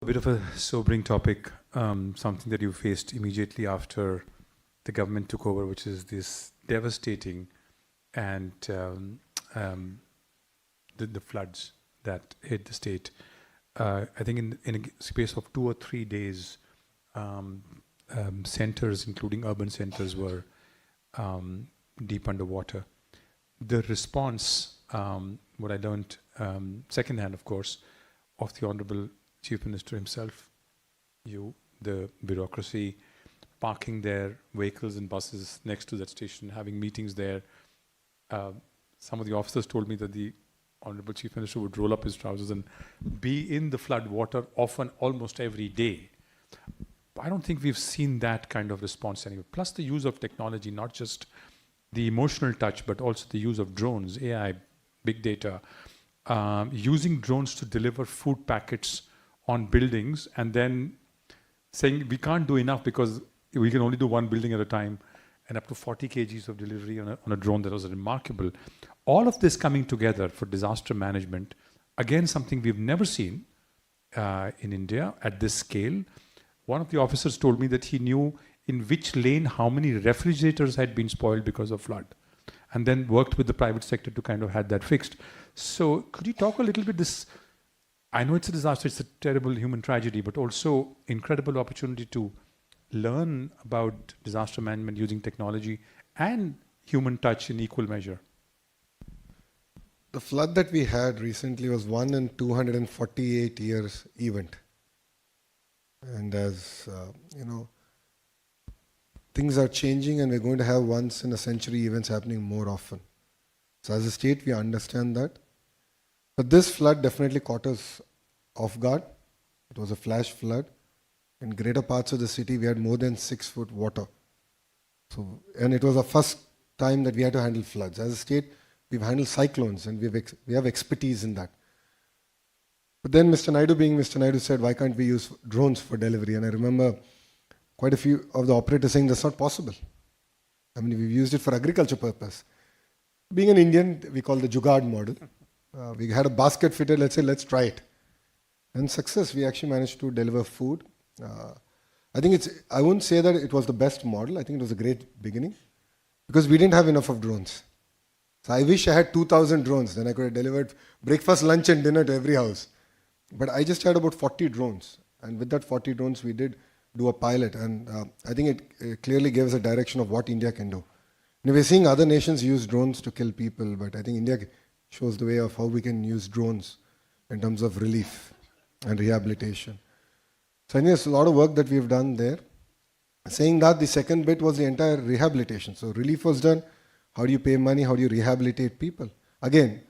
A bit of a sobering topic, something that you faced immediately after the government took over, which is this devastating and the floods that hit the state. I think in a space of 2 or 3 days, centers, including urban centers, were deep underwater. The response, what I learned secondhand, of course, of the Honorable Chief Minister himself, the bureaucracy, parking their vehicles and buses next to that station, having meetings there. Some of the officers told me that the Honorable Chief Minister would roll up his trousers and be in the flood water often, almost every day. I don't think we've seen that kind of response anywhere. Plus the use of technology, not just the emotional touch, but also the use of drones, AI, big data, using drones to deliver food packets on buildings and then saying we can't do enough because we can only do one building at a time, and up to 40 kgs of delivery on a drone. That was remarkable. All of this coming together for disaster management, again, something we've never seen in India at this scale. One of the officers told me that he knew in which lane how many refrigerators had been spoiled because of flood, and then worked with the private sector to kind of have that fixed. So could you talk a little bit this, I know it's a disaster, it's a terrible human tragedy, but also incredible opportunity to learn about disaster management using technology and human touch in equal measure. The flood that we had recently was 1 in 248 years event. And as you know, things are changing and we're going to have once in a century events happening more often. So as a state, we understand that. But this flood definitely caught us off guard. It was a flash flood. In greater parts of the city, we had more than 6 foot water. So, and it was the first time that we had to handle floods. As a state, we've handled cyclones and we have expertise in that. But then Mr. Naidu, being Mr. Naidu, said, why can't we use drones for delivery? And I remember quite a few of the operators saying that's not possible. I mean, we've used it for agriculture purpose. Being an Indian, we call the Jugaad model. We had a basket fitted, let's say, let's try it. And success, we actually managed to deliver food. I think I wouldn't say that it was the best model. I think it was a great beginning because we didn't have enough of drones. So I wish I had 2,000 drones. Then I could have delivered breakfast, lunch and dinner to every house. But I just had about 40 drones. And with that 40 drones, we did do a pilot. And I think it clearly gives a direction of what India can do. And we're seeing other nations use drones to kill people. But I think India shows the way of how we can use drones in terms of relief and rehabilitation. So I think there's a lot of work that we've done there. Saying that, the second bit was the entire rehabilitation. So relief was done. How do you pay money? How do you rehabilitate people? Again,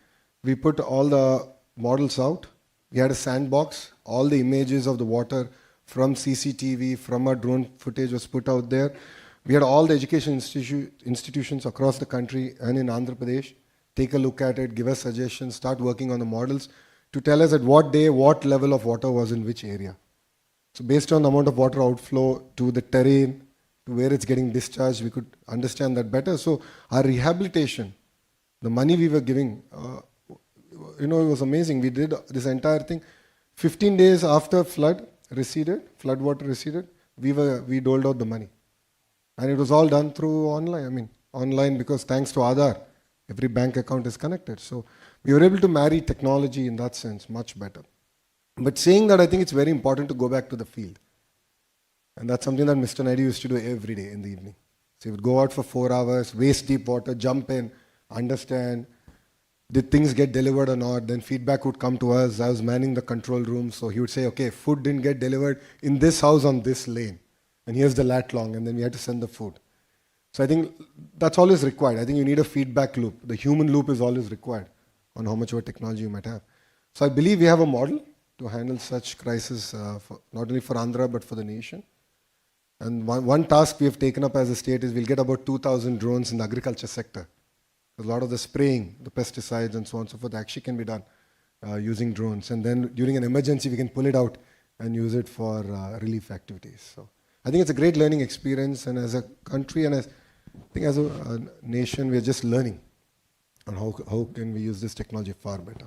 we put all the models out. We had a sandbox. All the images of the water from CCTV, from our drone footage was put out there. We had all the education institutions across the country and in Andhra Pradesh take a look at it, give us suggestions, start working on the models to tell us at what day, what level of water was in which area. So based on the amount of water outflow to the terrain, to where it's getting discharged, we could understand that better. So our rehabilitation, the money we were giving, it was amazing. We did this entire thing. 15 days after flood water receded, we doled out the money. And it was all done through online. I mean, online because thanks to Aadhaar, every bank account is connected. So we were able to marry technology in that sense much better. But saying that, I think it's very important to go back to the field. And that's something that Mr. Naidu used to do every day in the evening. So he would go out for 4 hours, waist deep water, jump in, understand, did things get delivered or not? Then feedback would come to us. I was manning the control room. So he would say, okay, food didn't get delivered in this house on this lane. And here's the lat long. And then we had to send the food. So I think that's always required. I think you need a feedback loop. The human loop is always required on how much of a technology you might have. So I believe we have a model to handle such crisis, not only for Andhra, but for the nation. And one task we have taken up as a state is we'll get about 2,000 drones in the agriculture sector. A lot of the spraying, the pesticides and so on and so forth actually can be done using drones. And then during an emergency, we can pull it out and use it for relief activities. So I think it's a great learning experience. And as a country and I think as a nation, we're just learning on how can we use this technology far better.